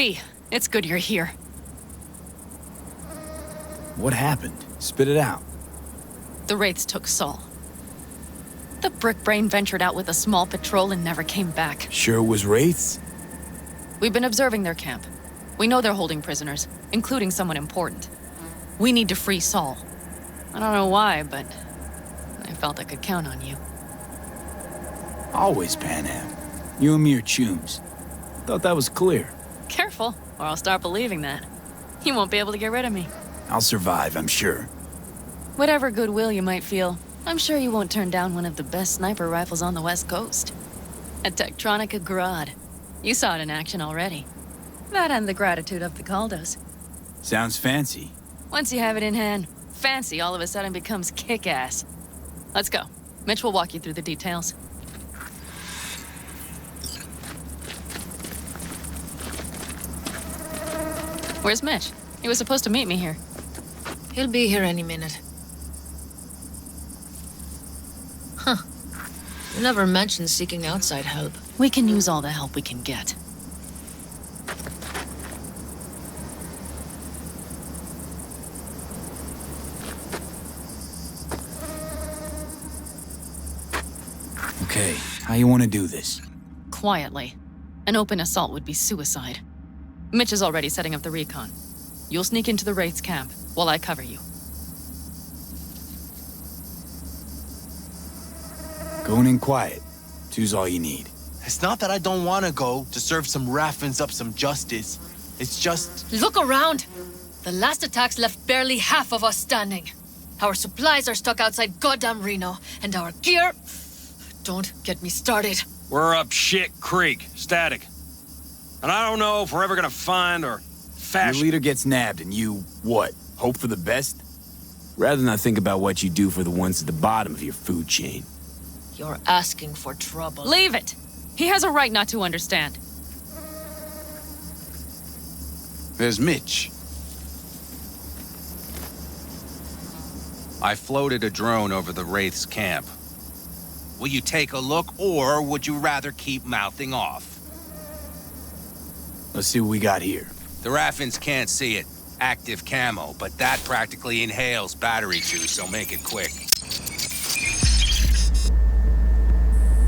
V, it's good you're here. What happened? Spit it out. The Wraiths took Saul. The Brick Brain ventured out with a small patrol and never came back. Sure it was Wraiths? We've been observing their camp. We know they're holding prisoners, including someone important. We need to free Saul. I don't know why, but I felt I could count on you. Always, Panam. You and me are chums. Thought that was clear. Careful, or I'll start believing that. You won't be able to get rid of me. I'll survive, I'm sure. Whatever goodwill you might feel, I'm sure you won't turn down one of the best sniper rifles on the West Coast. A Tektronica Grad. You saw it in action already. That and the gratitude of the Caldos. Sounds fancy. Once you have it in hand, fancy all of a sudden becomes kick-ass. Let's go. Mitch will walk you through the details. Where's Mitch? He was supposed to meet me here. He'll be here any minute. Huh. You never mentioned seeking outside help. We can use all the help we can get. Okay, how you want to do this? Quietly. An open assault would be suicide. Mitch is already setting up the recon. You'll sneak into the Wraith's camp while I cover you. Going in quiet. Two's all you need. It's not that I don't want to go to serve some Raffins up some justice. It's just... Look around! The last attacks left barely half of us standing. Our supplies are stuck outside goddamn Reno, and our gear... Don't get me started. We're up shit creek, static. And I don't know if we're ever gonna find or fashion... Your leader gets nabbed and you, what, hope for the best? Rather not think about what you do for the ones at the bottom of your food chain. You're asking for trouble. Leave it! He has a right not to understand. There's Mitch. I floated a drone over the Wraith's camp. Will you take a look, or would you rather keep mouthing off? Let's see what we got here. The Raffins can't see it. Active camo, but that practically inhales battery juice, so make it quick.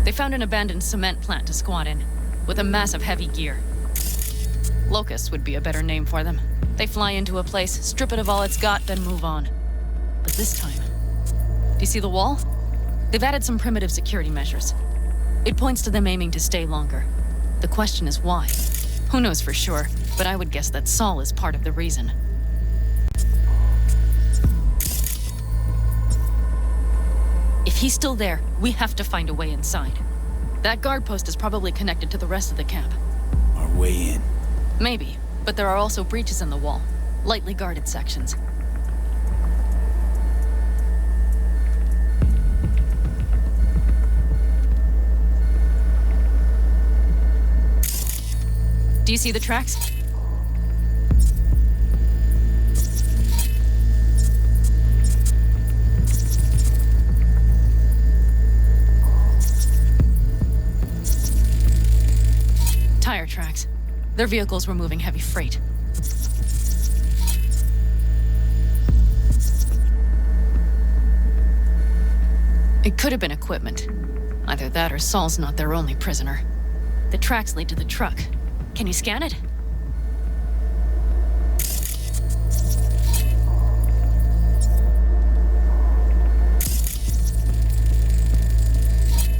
They found an abandoned cement plant to squat in, with a mass of heavy gear. Locusts would be a better name for them. They fly into a place, strip it of all it's got, then move on. But this time... Do you see the wall? They've added some primitive security measures. It points to them aiming to stay longer. The question is why? Who knows for sure, but I would guess that Saul is part of the reason. If he's still there, we have to find a way inside. That guard post is probably connected to the rest of the camp. Our way in. Maybe, but there are also breaches in the wall. Lightly guarded sections. Do you see the tracks? Tire tracks. Their vehicles were moving heavy freight. It could have been equipment. Either that or Saul's not their only prisoner. The tracks lead to the truck. Can you scan it?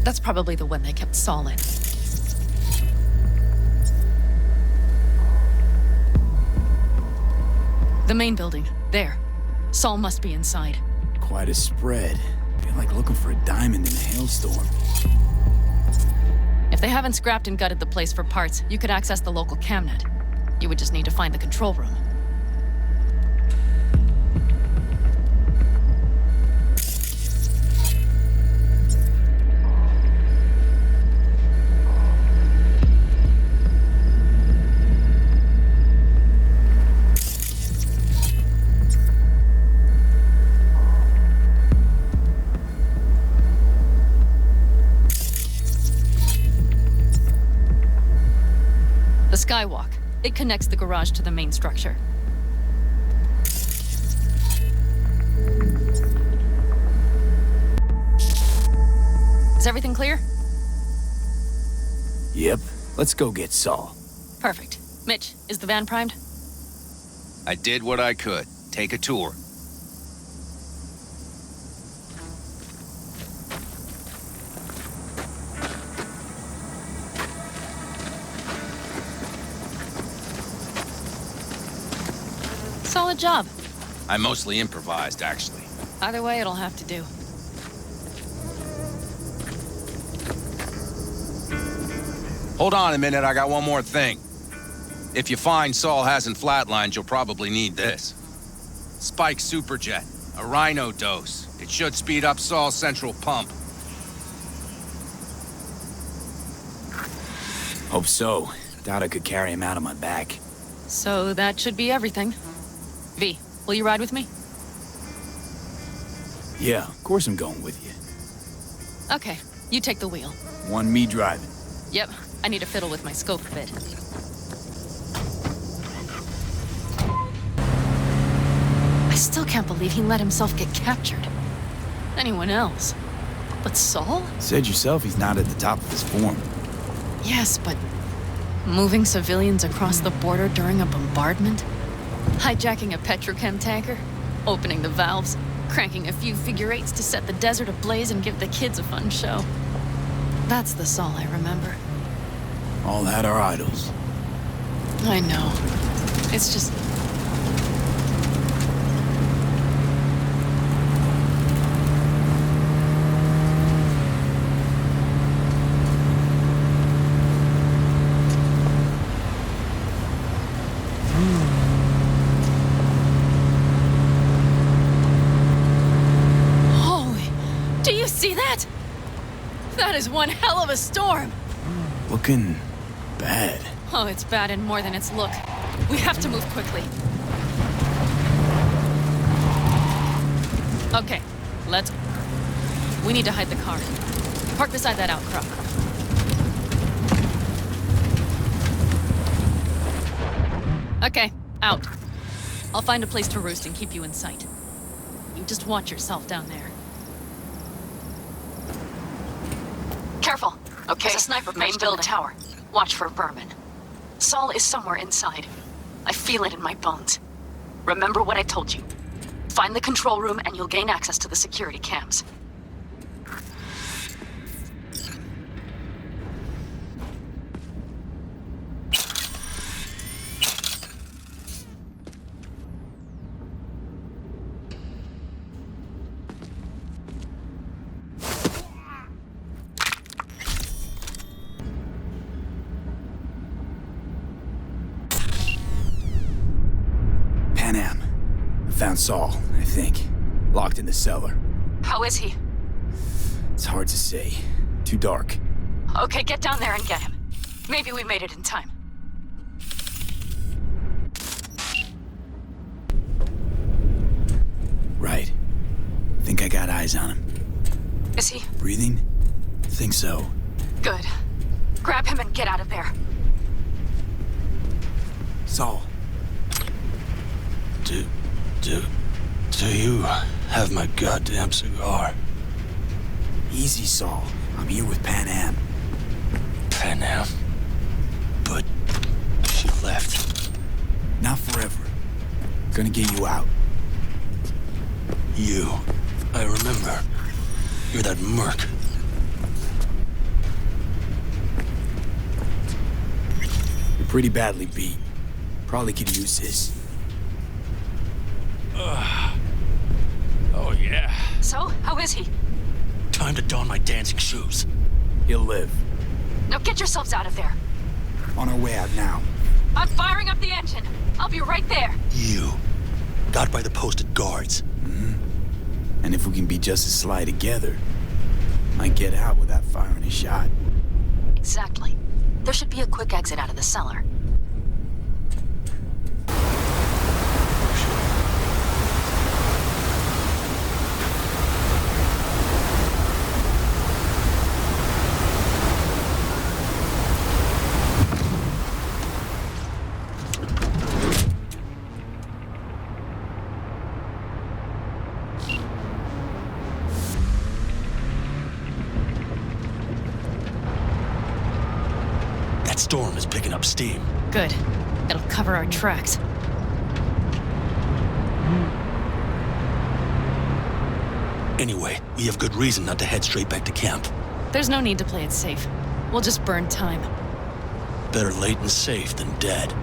That's probably the one they kept Saul in. The main building. There. Saul must be inside. Quite a spread. Feel like looking for a diamond in a hailstorm. If they haven't scrapped and gutted the place for parts, you could access the local camnet. You would just need to find the control room. The Skywalk. It connects the garage to the main structure. Is everything clear? Yep. Let's go get Saul. Perfect. Mitch, is the van primed? I did what I could. Take a tour. Solid job. I mostly improvised, actually. Either way, it'll have to do. Hold on a minute, I got one more thing. If you find Saul hasn't flatlined, you'll probably need this. Spike Superjet, a Rhino dose. It should speed up Saul's central pump. Hope so. Doubt I could carry him out on my back. So that should be everything. V, will you ride with me? Yeah, of course I'm going with you. Okay, you take the wheel. Want me driving? Yep, I need to fiddle with my scope a bit. I still can't believe he let himself get captured. Anyone else? But Saul? Said yourself he's not at the top of his form. Yes, but moving civilians across the border during a bombardment? Hijacking a petrochem tanker? Opening the valves? Cranking a few figure eights to set the desert ablaze and give the kids a fun show? That's the Saul I remember. All that are idols. I know. It's just... Do you see that? That is one hell of a storm. Looking bad. Oh, it's bad and more than its look. We have to move quickly. Okay, let's... We need to hide the car. Park beside that outcrop. Okay, out. I'll find a place to roost and keep you in sight. You just watch yourself down there. Careful. Okay. There's a sniper main building tower. Watch for vermin. Saul is somewhere inside. I feel it in my bones. Remember what I told you. Find the control room and you'll gain access to the security cams. Panam. I found Saul, I think. Locked in the cellar. How is he? It's hard to say. Too dark. Okay, get down there and get him. Maybe we made it in time. Right. Think I got eyes on him. Is he? Breathing? Think so. Good. Grab him and get out of there. Saul. Do you have my goddamn cigar? Easy, Saul. I'm here with Panam. Panam? But she left. Not forever. Gonna get you out. You. I remember. You're that merc. You're pretty badly beat. Probably could use this. Oh, yeah. So, how is he? Time to don my dancing shoes. He'll live. Now get yourselves out of there. On our way out now. I'm firing up the engine. I'll be right there. You. Got by the posted guards. And if we can be just as sly together, might get out without firing a shot. Exactly. There should be a quick exit out of the cellar. That storm is picking up steam. Good. It'll cover our tracks. Anyway, we have good reason not to head straight back to camp. There's no need to play it safe. We'll just burn time. Better late and safe than dead.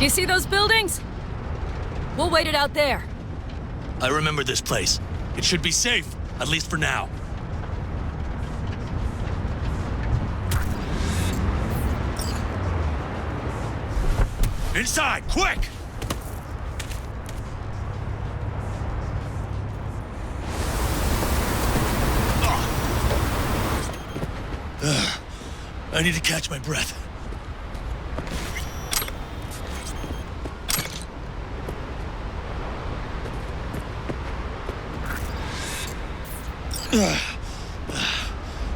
You see those buildings? We'll wait it out there. I remember this place. It should be safe, at least for now. Inside, quick! I need to catch my breath.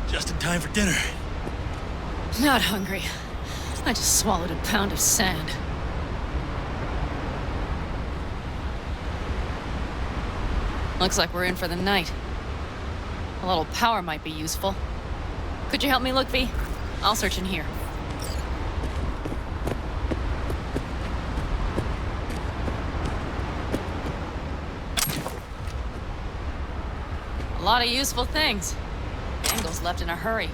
Just in time for dinner. Not hungry. I just swallowed a pound of sand. Looks like we're in for the night. A little power might be useful. Could you help me look, V? I'll search in here. A lot of useful things. Angles left in a hurry.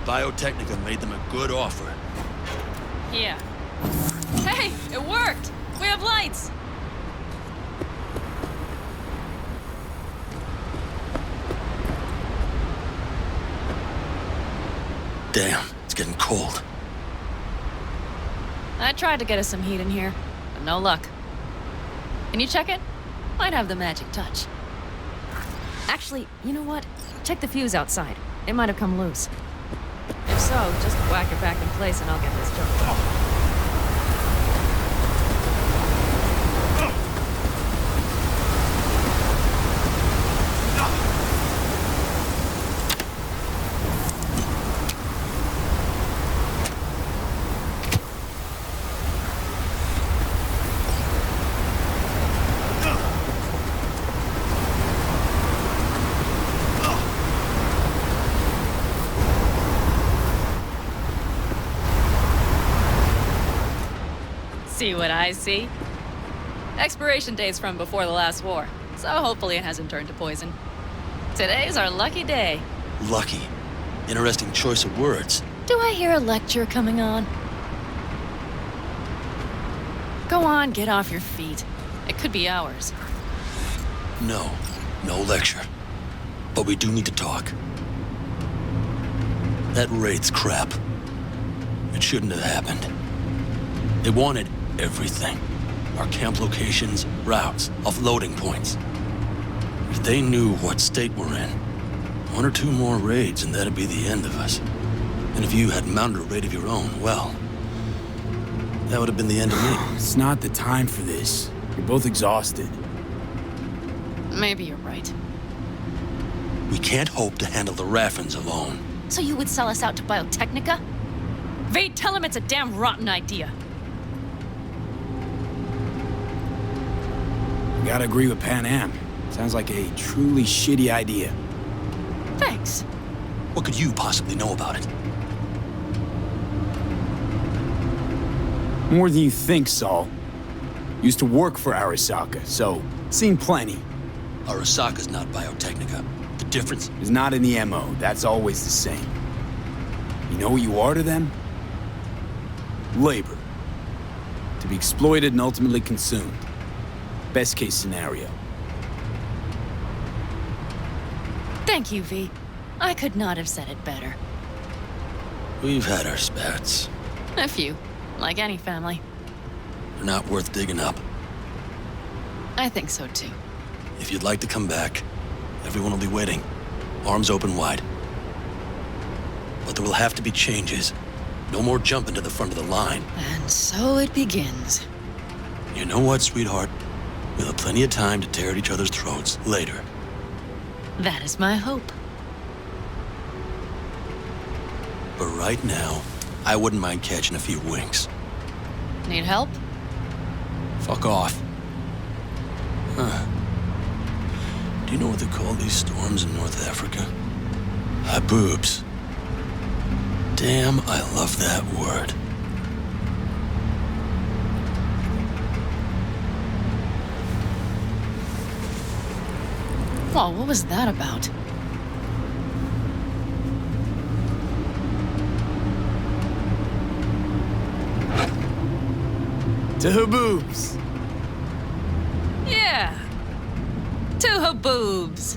Biotechnica made them a good offer. Yeah. Hey, it worked! We have lights! Damn, it's getting cold. I tried to get us some heat in here, but no luck. Can you check it? Might have the magic touch. Actually, you know what? Check the fuse outside. It might have come loose. If so, just whack it back in place and I'll get this job done. See what I see? Expiration date's from before the last war, so hopefully it hasn't turned to poison. Today's our lucky day. Lucky. Interesting choice of words. Do I hear a lecture coming on? Go on, get off your feet. It could be hours. No, no lecture. But we do need to talk. That raid's crap. It shouldn't have happened. They wanted everything. Our camp locations, routes, offloading points. If they knew what state we're in, one or two more raids and that'd be the end of us. And if you had mounted a raid of your own, well, that would have been the end of me. It's not the time for this. You're both exhausted. Maybe you're right. We can't hope to handle the Raffins alone. So you would sell us out to Biotechnica? Vade, tell him it's a damn rotten idea. Gotta agree with Panam. Sounds like a truly shitty idea. Thanks. What could you possibly know about it? More than you think, Saul. Used to work for Arasaka, so seen plenty. Arasaka's not Biotechnica. The difference? Is not in the MO. That's always the same. You know what you are to them? Labor. To be exploited and ultimately consumed. Best case scenario. Thank you, V. I could not have said it better. We've had our spats. A few, like any family. They're not worth digging up. I think so too. If you'd like to come back, everyone will be waiting. Arms open wide. But there will have to be changes. No more jumping to the front of the line. And so it begins. You know what, sweetheart? We'll have plenty of time to tear at each other's throats later. That is my hope. But right now, I wouldn't mind catching a few winks. Need help? Fuck off. Huh. Do you know what they call these storms in North Africa? Haboobs. Damn, I love that word. Whoa, what was that about? To Haboobs. Yeah. To Haboobs.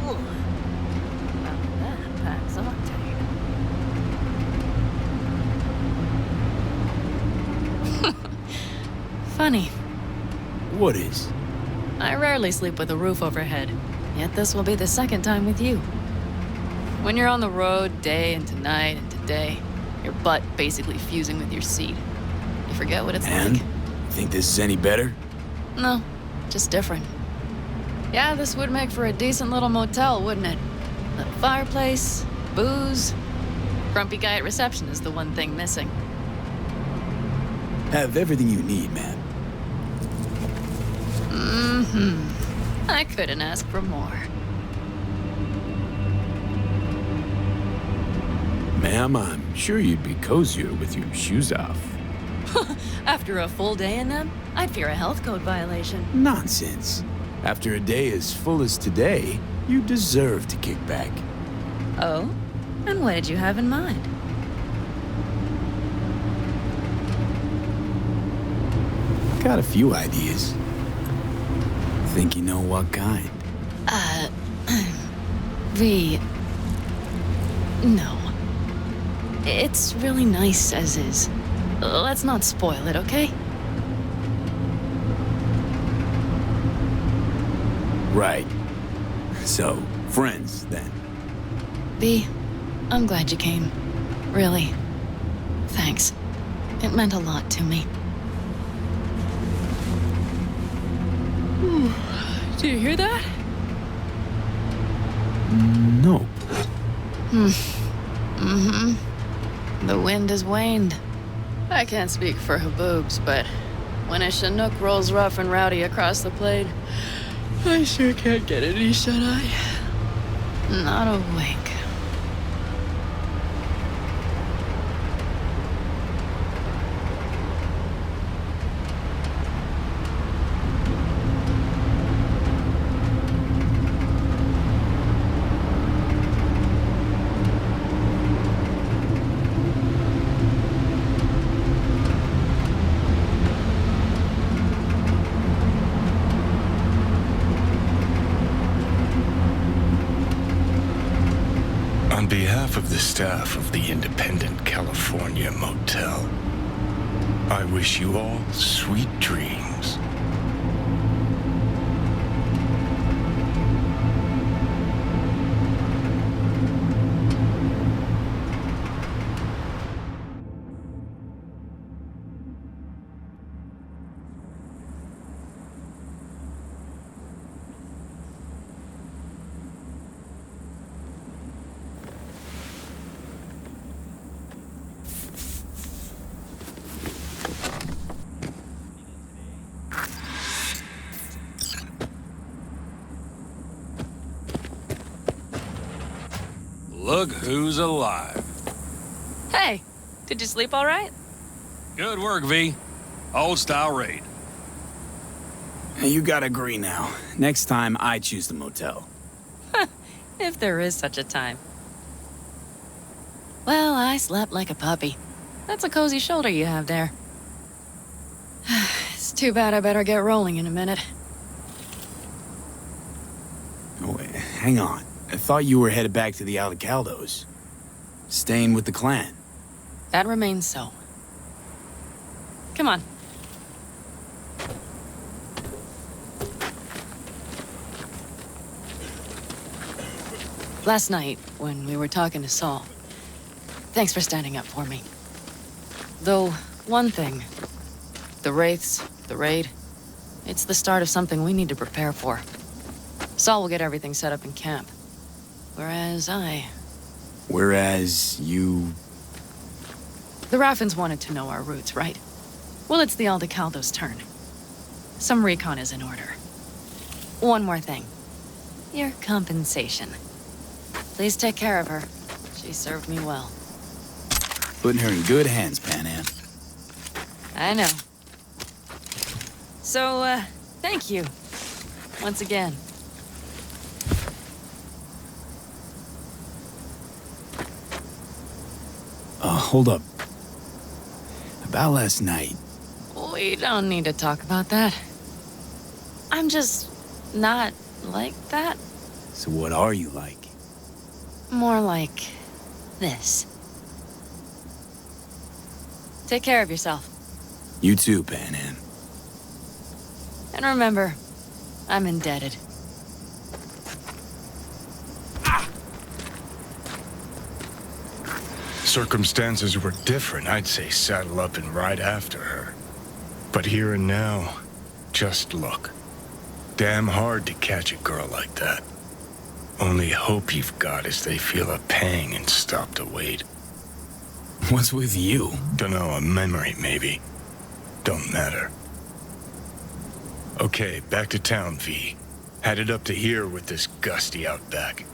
Ooh. Now that packs on tight. Funny. What is? I rarely sleep with a roof overhead, yet this will be the second time with you. When you're on the road day into night into day, your butt basically fusing with your seat. You forget what it's And? like. Think this is any better? No, just different. Yeah, this would make for a decent little motel, wouldn't it? Little fireplace, booze. Grumpy guy at reception is the one thing missing. Have everything you need, man. I couldn't ask for more. Ma'am, I'm sure you'd be cozier with your shoes off. After a full day in them, I'd fear a health code violation. Nonsense. After a day as full as today, you deserve to kick back. Oh? And what did you have in mind? Got a few ideas. Think you know what kind? V. No. It's really nice as is. Let's not spoil it, okay? Right. So, friends, then. V, I'm glad you came. Really. Thanks. It meant a lot to me. Do you hear that? No. The wind has waned. I can't speak for Haboobs, but when a Chinook rolls rough and rowdy across the plain, I sure can't get any shut-eye. Not a wink. On behalf of the staff of the Independent California Motel, I wish you all sweet dreams. Look who's alive. Hey, did you sleep all right? Good work, V. Old style raid. Hey, you gotta agree now. Next time, I choose the motel. If there is such a time. Well, I slept like a puppy. That's a cozy shoulder you have there. It's too bad I better get rolling in a minute. Oh, wait, hang on. I thought you were headed back to the Alcaldos. Staying with the clan. That remains so. Come on. Last night, when we were talking to Saul, thanks for standing up for me. Though, one thing. The Wraiths, the raid, it's the start of something we need to prepare for. Saul will get everything set up in camp. Whereas Whereas you... The Raffins wanted to know our roots, right? Well, it's the Aldecaldo's turn. Some recon is in order. One more thing. Your compensation. Please take care of her. She served me well. Putting her in good hands, Panam. I know. So, thank you. Once again. Hold up. About last night. We don't need to talk about that. I'm just not like that. So what are you like? More like this. Take care of yourself. You too, Panam. And remember, I'm indebted. Circumstances were different, I'd say saddle up and ride after her. But here and now, just look. Damn hard to catch a girl like that. Only hope you've got is they feel a pang and stop to wait. What's with you? Dunno, a memory maybe. Don't matter. Okay, back to town, V. Headed up to here with this gusty outback.